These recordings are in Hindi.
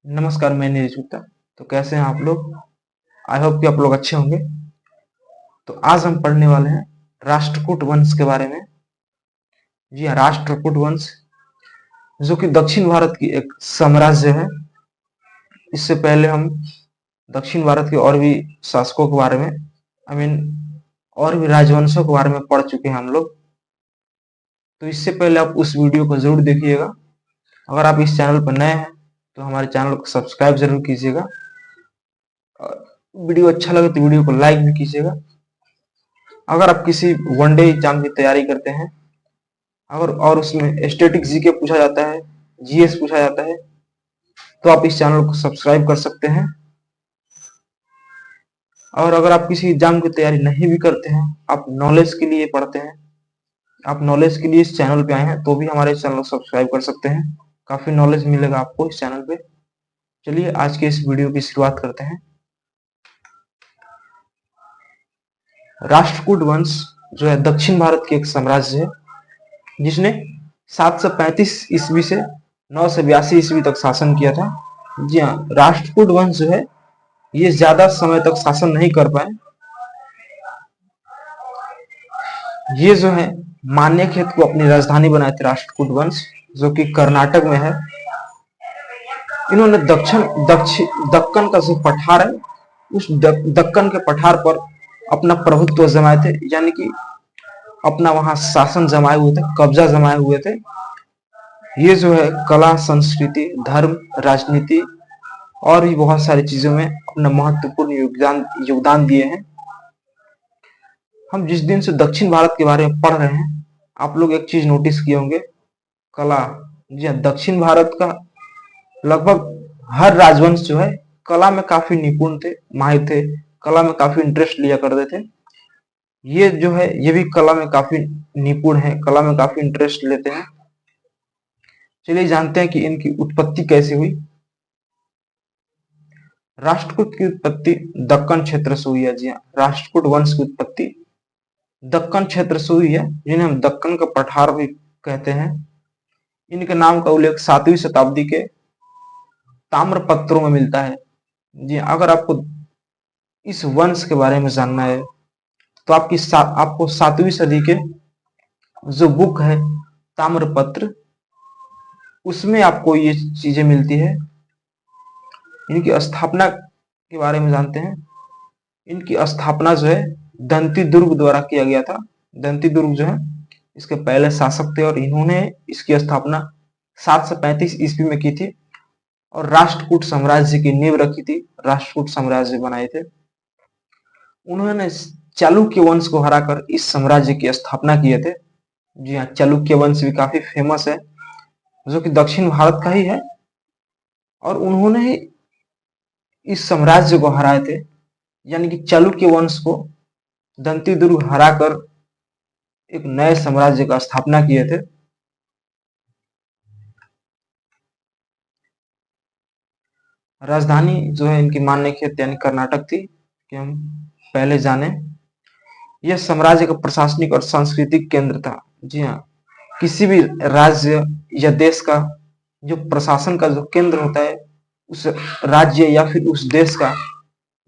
नमस्कार, मैं नीरज गुप्ता। तो कैसे हैं आप लोग? आई होप कि आप लोग अच्छे होंगे। तो आज हम पढ़ने वाले हैं राष्ट्रकूट वंश के बारे में। जी हाँ, राष्ट्रकूट वंश जो कि दक्षिण भारत की एक साम्राज्य है। इससे पहले हम दक्षिण भारत के और भी शासकों के बारे में और भी राजवंशों के बारे में पढ़ चुके हैं हम लोग। तो इससे पहले आप उस वीडियो को जरूर देखिएगा। अगर आप इस चैनल पर नए हैं तो हमारे चैनल को सब्सक्राइब जरूर कीजिएगा। और वीडियो अच्छा लगे तो वीडियो को लाइक भी कीजिएगा। अगर आप किसी वनडे एग्जाम की तैयारी करते हैं अगर और उसमें स्टैटिक जीके पूछा जाता है, जीएस पूछा जाता है, तो आप इस चैनल को सब्सक्राइब कर सकते हैं। और अगर आप किसी एग्जाम की तैयारी नहीं भी करते हैं, आप नॉलेज के लिए पढ़ते हैं, आप नॉलेज के लिए इस चैनल पे आए हैं, तो भी हमारे चैनल को सब्सक्राइब कर सकते हैं। काफी नॉलेज मिलेगा आपको इस चैनल पे। चलिए आज के इस वीडियो की शुरुआत करते हैं। राष्ट्रकूट वंश जो है दक्षिण भारत की एक साम्राज्य है, जिसने 735 ईस्वी से 982 ईस्वी तक शासन किया था। जी हाँ, राष्ट्रकूट वंश जो है ये ज्यादा समय तक शासन नहीं कर पाए। ये जो है मान्यखेत को अपनी राजधानी बनाए थे राष्ट्रकूट वंश, जो कि कर्नाटक में है। इन्होंने दक्कन का जो पठार है, उस दक्कन के पठार पर अपना प्रभुत्व जमाए थे, यानी कि अपना वहां शासन जमाए हुए थे, कब्जा जमाए हुए थे। ये जो है कला, संस्कृति, धर्म, राजनीति और भी बहुत सारी चीजों में अपना महत्वपूर्ण योगदान दिए हैं। हम जिस दिन से दक्षिण भारत के बारे में पढ़ रहे हैं, आप लोग एक चीज नोटिस किए होंगे, कला। जी हाँ, दक्षिण भारत का लगभग हर राजवंश जो है कला में काफी निपुण थे, माहिर थे, कला में काफी इंटरेस्ट लिया करते थे। ये जो है ये भी कला में काफी निपुण है, कला में काफी इंटरेस्ट लेते हैं। चलिए जानते हैं कि इनकी उत्पत्ति कैसे हुई। राष्ट्रकूट की उत्पत्ति दक्कन क्षेत्र से हुई है। जी हाँ, राष्ट्रकूट वंश की उत्पत्ति दक्कन क्षेत्र से हुई है, जिन्हें हम दक्कन का पठार भी कहते हैं। इनके नाम का उल्लेख 7वीं शताब्दी के ताम्रपत्रों में मिलता है। जी, अगर आपको इस वंश के बारे में जानना है तो आपको 7वीं सदी के जो बुक है ताम्रपत्र, उसमें आपको ये चीजें मिलती है। इनकी स्थापना के बारे में जानते हैं। इनकी स्थापना जो है दंती दुर्ग द्वारा किया गया था। दंती दुर्ग जो है इसके पहले शासक थे और इन्होंने इसकी स्थापना 735 ईस्वी में की थी और राष्ट्रकूट साम्राज्य की नींव रखी थी, राष्ट्रकूट साम्राज्य बनाए थे। उन्होंने चालुक्य वंश को हराकर इस साम्राज्य की स्थापना किए थे। जी हाँ, चालुक्य वंश भी काफी फेमस है, जो कि दक्षिण भारत का ही है, और उन्होंने ही इस साम्राज्य को हराए थे, यानी कि चालुक्य वंश को दंती दुर्ग हराकर एक नए साम्राज्य का स्थापना किए थे। राजधानी जो है इनकी मान्यखेत यानी कर्नाटक थी, कि हम पहले जाने। यह साम्राज्य का प्रशासनिक और सांस्कृतिक केंद्र था। जी हाँ, किसी भी राज्य या देश का जो प्रशासन का जो केंद्र होता है, उस राज्य या फिर उस देश का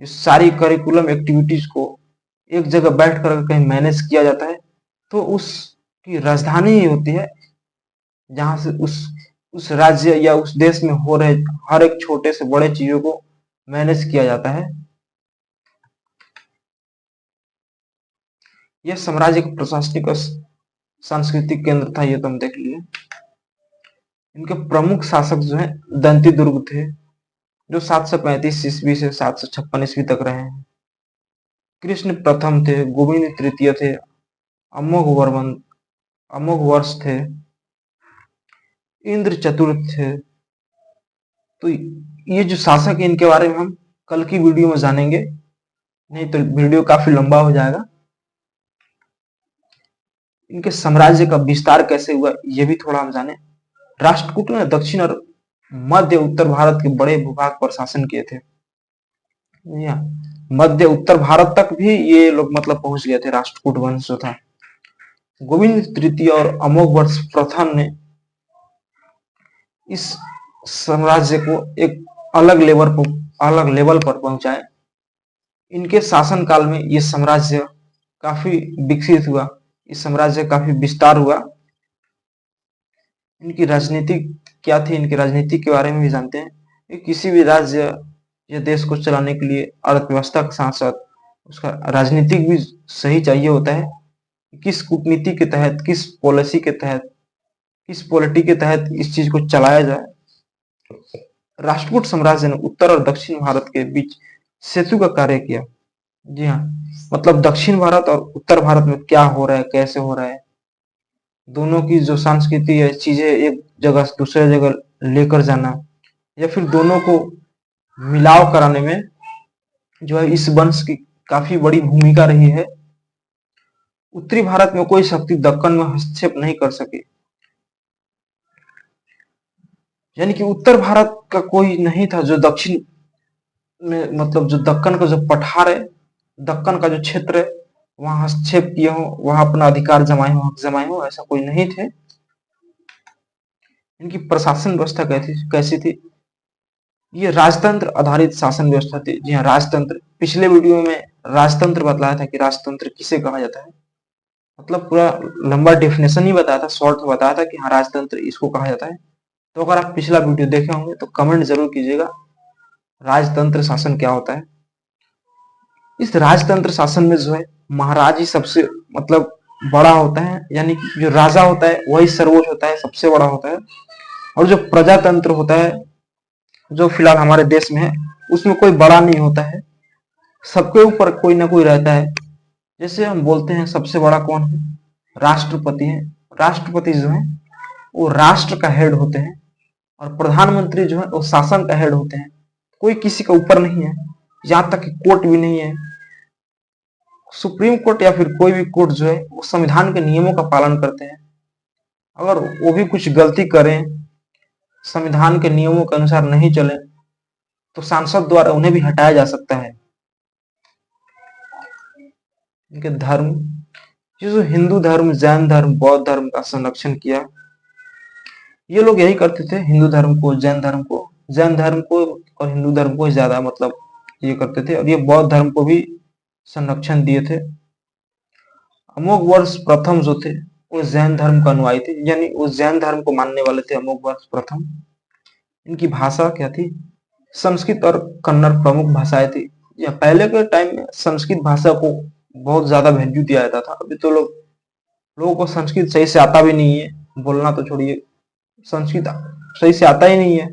जो सारी करिकुलम एक्टिविटीज को एक जगह बैठ कर कहीं मैनेज किया जाता है, तो उसकी राजधानी ही होती है, जहां से उस राज्य या उस देश में हो रहे हर एक छोटे से बड़े चीजों को मैनेज किया जाता है। यह साम्राज्य का प्रशासनिक और सांस्कृतिक केंद्र था, ये तो हम देख लिए। इनके प्रमुख शासक जो है दंती दुर्ग थे, जो 735 ईस्वी से 756 ईस्वी तक रहे हैं। कृष्ण प्रथम थे, गोविंद तृतीय थे, अमोघ वर्ष थे, इंद्र चतुर्थ थे। तो ये जो शासक है इनके बारे में हम कल की वीडियो में जानेंगे, नहीं तो वीडियो काफी लंबा हो जाएगा। इनके साम्राज्य का विस्तार कैसे हुआ ये भी थोड़ा हम जाने। राष्ट्रकूट ने दक्षिण और मध्य उत्तर भारत के बड़े भूभाग पर शासन किए थे। मध्य उत्तर भारत तक भी ये लोग मतलब पहुंच गए थे, राष्ट्रकूट वंश जो था। गोविंद तृतीय और अमोघ वर्ष प्रथम ने इस साम्राज्य को एक अलग लेवल पर पहुंचाए। इनके शासन काल में ये साम्राज्य काफी विकसित हुआ, इस साम्राज्य काफी विस्तार हुआ। इनकी राजनीति क्या थी, इनकी राजनीति के बारे में भी जानते हैं। कि किसी भी राज्य या देश को चलाने के लिए अर्थव्यवस्था के साथ साथ उसका राजनीतिक भी सही चाहिए होता है। किस कूटनीति के तहत, किस पॉलिसी के तहत, किस पॉलिटी के तहत इस चीज को चलाया जाए। राष्ट्रकूट साम्राज्य ने उत्तर और दक्षिण भारत के बीच सेतु का कार्य किया। जी हाँ, मतलब दक्षिण भारत और उत्तर भारत में क्या हो रहा है, कैसे हो रहा है, दोनों की जो संस्कृति है, चीजें एक जगह से दूसरे जगह लेकर जाना, या फिर दोनों को मिलाव कराने में जो है इस वंश की काफी बड़ी भूमिका रही है। उत्तरी भारत में कोई शक्ति दक्कन में हस्तक्षेप नहीं कर सकी, यानी कि उत्तर भारत का कोई नहीं था जो दक्षिण में, मतलब जो दक्कन का जो पठार है, दक्कन का जो क्षेत्र है, वहां हस्तक्षेप किए हो, वहां अपना अधिकार जमाए हो, हक जमाए हो, ऐसा कोई नहीं थे। इनकी प्रशासन व्यवस्था कैसी थी? ये राजतंत्र आधारित शासन व्यवस्था थी। जी हाँ, राजतंत्र। पिछले वीडियो में राजतंत्र बतलाया था कि राजतंत्र किसे कहा जाता है, मतलब पूरा लंबा डेफिनेशन ही बताया था, शॉर्ट में बताया था कि हाँ राजतंत्र इसको कहा जाता है। तो अगर आप पिछला वीडियो देखे होंगे तो कमेंट जरूर कीजिएगा, राजतंत्र शासन क्या होता है। इस राजतंत्र शासन में जो है महाराज ही सबसे मतलब बड़ा होता है, यानी कि जो राजा होता है वही सर्वोच्च होता है, सबसे बड़ा होता है। और जो प्रजातंत्र होता है, जो फिलहाल हमारे देश में है, उसमें कोई बड़ा नहीं होता है, सबके ऊपर कोई ना कोई रहता है। जैसे हम बोलते हैं सबसे बड़ा कौन है, राष्ट्रपति है। राष्ट्रपति जो है वो राष्ट्र का हेड होते हैं, और प्रधानमंत्री जो है वो शासन का हेड होते हैं। कोई किसी के ऊपर नहीं है, यहाँ तक कि कोर्ट भी नहीं है। सुप्रीम कोर्ट या फिर कोई भी कोर्ट जो है वो संविधान के नियमों का पालन करते हैं। अगर वो भी कुछ गलती करें, संविधान के नियमों के अनुसार नहीं चले, तो सांसद द्वारा उन्हें भी हटाया जा सकता है। इनके धर्म, जो हिंदू धर्म, जैन धर्म, बौद्ध धर्म का संरक्षण किया। ये लोग यही करते थे, हिंदू धर्म को, जैन धर्म को और हिंदू धर्म को ज्यादा मतलब ये करते थे, और ये बौद्ध धर्म को भी संरक्षण दिए थे। अमोघ वर्ष प्रथम जो थे वो जैन धर्म का अनुयायी थे, यानी वो जैन धर्म को मानने वाले थे, अमोघ वर्ष प्रथम। इनकी भाषा क्या थी? संस्कृत और कन्नड़ प्रमुख भाषाएं थी। या पहले के टाइम में संस्कृत भाषा को बहुत ज्यादा वैल्यू दिया जाता था। अभी तो लोगों को संस्कृत सही से आता भी नहीं है, बोलना तो छोड़िए, संस्कृत सही से आता ही नहीं है।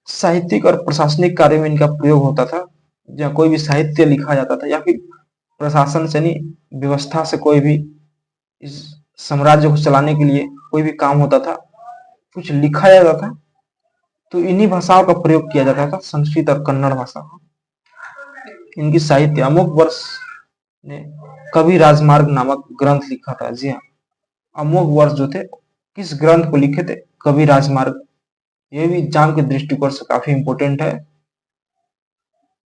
साहित्यिक और प्रशासनिक कार्य में इनका प्रयोग होता था, जहाँ कोई भी साहित्य लिखा जाता था, या फिर प्रशासन से नहीं, व्यवस्था से कोई भी इस साम्राज्य को चलाने के लिए कोई भी काम होता था, कुछ लिखा जाता था, तो इन्हीं भाषाओं का प्रयोग किया जाता था, संस्कृत और कन्नड़ भाषा। इनकी साहित्य, अमोघ वर्ष ने कवि राजमार्ग नामक ग्रंथ लिखा था। जी हाँ, अमोघ वर्ष जो थे किस ग्रंथ को लिखे थे? कवि राजमार्ग। ये भी एग्जाम के दृष्टिकोण से काफी इंपोर्टेंट है।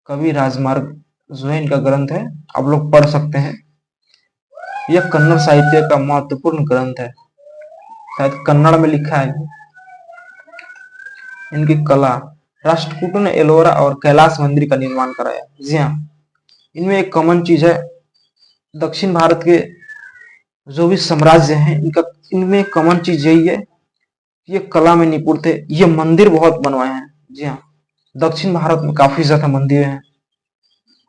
कवि राजमार्ग जो है इनका ग्रंथ है, आप लोग पढ़ सकते हैं। यह कन्नड़ साहित्य का महत्वपूर्ण ग्रंथ है, शायद कन्नड़ में लिखा है। इनकी कला, राष्ट्रकूटों ने एलोरा और कैलाश मंदिर का निर्माण कराया। जी हाँ, इनमें एक कॉमन चीज है, दक्षिण भारत के जो भी साम्राज्य हैं इनमें कॉमन चीज यही है, ये कला में निपुण थे, ये मंदिर बहुत बनवाए हैं। जी हाँ, दक्षिण भारत में काफी ज्यादा मंदिर हैं,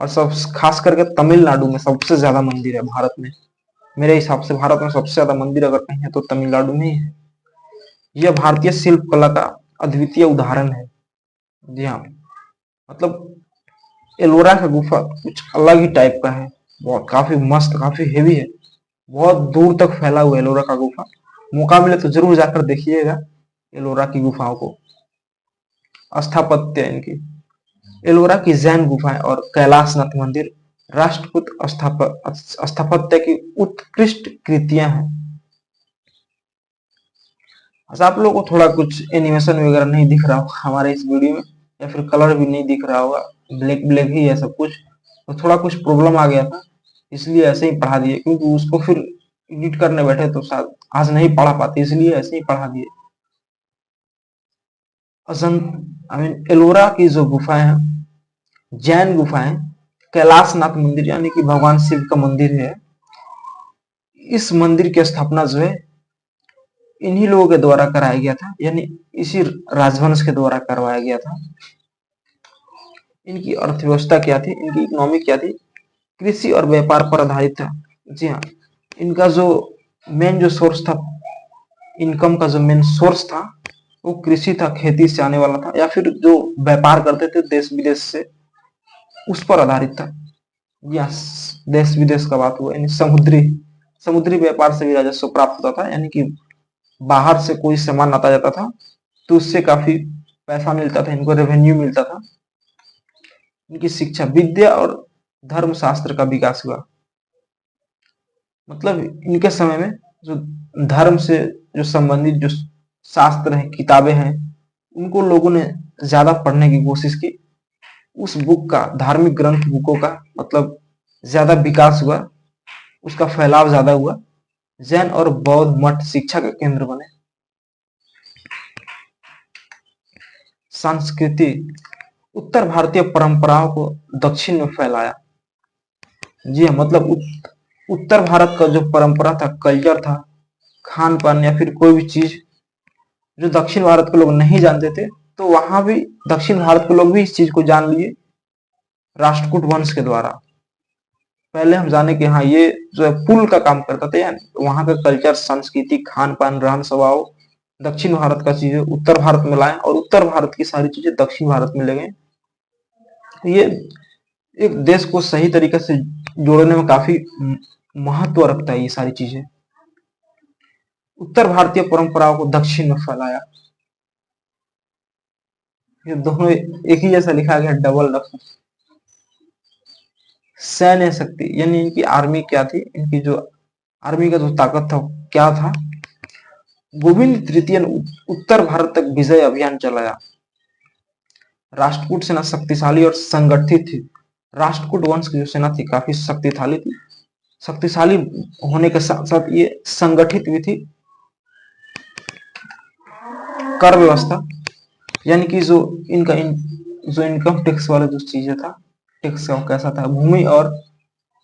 और सब खास करके तमिलनाडु में सबसे ज्यादा मंदिर है भारत में। मेरे हिसाब से भारत में सबसे ज्यादा मंदिर अगर कहीं है तो तमिलनाडु में ही है। यह भारतीय शिल्प कला का अद्वितीय उदाहरण है। जी हाँ, मतलब एलोरा का गुफा कुछ अलग ही टाइप का है, बहुत काफी मस्त, काफी हेवी है, बहुत दूर तक फैला हुआ एलोरा का गुफा। मौका मिले तो जरूर जाकर देखिएगा एलोरा की गुफाओं को। स्थापत्य इनकी, एलोरा की जैन गुफाएं और कैलाशनाथ मंदिर राष्ट्रकूट स्थापत्य की उत्कृष्ट कृतियां हैं। अच्छा, आप लोगों को थोड़ा कुछ एनिमेशन वगैरह नहीं दिख रहा होगा हमारे इस वीडियो में, या फिर कलर भी नहीं दिख रहा होगा, ब्लैक ब्लैक ही है सब कुछ, तो थोड़ा कुछ प्रॉब्लम आ गया था, इसलिए ऐसे ही पढ़ा दिए, क्योंकि उसको फिर एडिट करने बैठे तो शायद आज नहीं पढ़ा पाते, इसलिए ऐसे ही पढ़ा दिए। एलोरा की जो गुफाएं हैं, जैन गुफाएं, कैलाशनाथ मंदिर यानी कि भगवान शिव का मंदिर है, इस मंदिर की स्थापना जो है इन्हीं लोगों के द्वारा कराया गया था, यानी इसी राजवंश के द्वारा करवाया गया था। इनकी अर्थव्यवस्था क्या थी, इनकी इकोनॉमी क्या थी, कृषि और व्यापार पर आधारित था। जी हाँ, इनका जो मेन जो सोर्स था, इनकम का जो मेन सोर्स था वो कृषि था, खेती से आने वाला था, या फिर जो व्यापार करते थे देश विदेश से, उस पर आधारित था। यस, देश विदेश का बात हुआ, यानी समुद्री समुद्री व्यापार से भी राजस्व प्राप्त होता था, यानी कि बाहर से कोई सामान आता जाता था तो उससे काफी पैसा मिलता था, इनको रेवेन्यू मिलता था। इनकी शिक्षा, विद्या और धर्मशास्त्र का विकास हुआ। मतलब इनके समय में जो धर्म से जो संबंधित जो शास्त्र है, किताबें हैं, उनको लोगों ने ज्यादा पढ़ने की कोशिश की। उस बुक का, धार्मिक ग्रंथ बुकों का मतलब ज्यादा विकास हुआ, उसका फैलाव ज्यादा हुआ। जैन और बौद्ध मठ शिक्षा के केंद्र बने। संस्कृति, उत्तर भारतीय परंपराओं को दक्षिण में फैलाया। जी हाँ, मतलब उत्तर भारत का जो परंपरा था, कल्चर था, खान पान या फिर कोई भी चीज जो दक्षिण भारत के लोग नहीं जानते थे, तो वहां भी दक्षिण भारत के लोग भी इस चीज को जान लिए राष्ट्रकूट वंश के द्वारा। पहले हम जाने कि हाँ, ये जो है पुल का काम करता था, यानी वहां का कल्चर, संस्कृति, खान पान, रहन स्वभाव दक्षिण भारत का चीजें उत्तर भारत में लाए और उत्तर भारत की सारी चीजें दक्षिण भारत में ले गए। ये एक देश को सही तरीके से जोड़ने में काफी महत्व रखता है ये सारी चीजें। उत्तर भारतीय परंपराओं को दक्षिण में फैलाया। ये दोनों एक ही जैसा लिखा गया, डबल रखा। सैन्य शक्ति, यानी इनकी आर्मी क्या थी, इनकी जो आर्मी का जो ताकत था क्या था। गोविंद तृतीय ने उत्तर भारत तक विजय अभियान चलाया। राष्ट्रकूट सेना शक्तिशाली और संगठित थी। राष्ट्रकूट वंश की जो सेना थी काफी शक्तिशाली थी, शक्तिशाली होने के साथ साथ ये संगठित भी थी। कर व्यवस्था, यानी कि जो जो इनकम टैक्स वाला जो चीजें था, टैक्स का कैसा था, भूमि और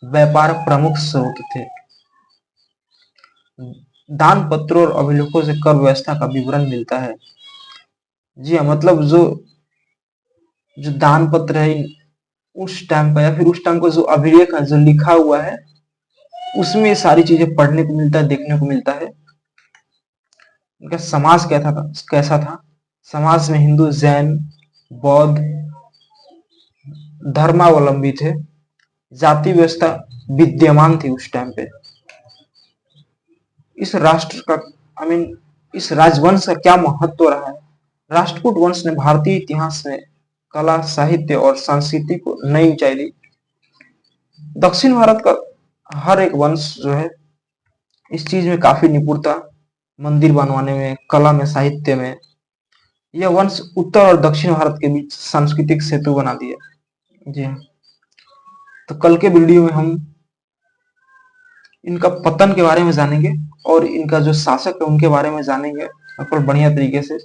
व्यापार प्रमुख स्रोत थे। दान पत्रों और अभिलेखों से कर व्यवस्था का विवरण मिलता है। जी हाँ, मतलब जो जो दान पत्र है उस टाइम का, या फिर उस टाइम का जो अभिलेख है, जो लिखा हुआ है, उसमें ये सारी चीजें पढ़ने को मिलता है, देखने को मिलता है। उनका समाज कैसा था। समाज में हिंदू, जैन, बौद्ध धर्मावलंबी थे। जाति व्यवस्था विद्यमान थी उस टाइम पे। इस राष्ट्र का इस राजवंश का क्या महत्व रहा है। राष्ट्रकूट वंश ने भारतीय इतिहास में कला, साहित्य और संस्कृति को नई ऊंचाई दी। दक्षिण भारत का हर एक वंश जो है इस चीज में काफी निपुण था, मंदिर बनवाने में, कला में, साहित्य में। यह वंश उत्तर और दक्षिण भारत के बीच सांस्कृतिक सेतु बना दिया। जी हाँ, तो कल के वीडियो में हम इनका पतन के बारे में जानेंगे और इनका जो शासक है उनके बारे में जानेंगे बिल्कुल बढ़िया तरीके से।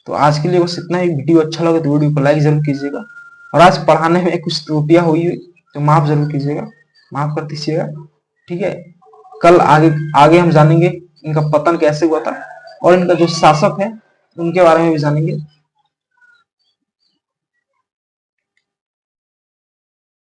तो आज के लिए बस इतना ही। वीडियो अच्छा लगे तो वीडियो को लाइक जरूर कीजिएगा, और आज पढ़ाने में कुछ त्रुटियां हुई तो माफ जरूर कीजिएगा, माफ कर दीजिएगा, ठीक है। कल आगे आगे हम जानेंगे इनका पतन कैसे हुआ था और इनका जो शासक है उनके बारे में भी जानेंगे।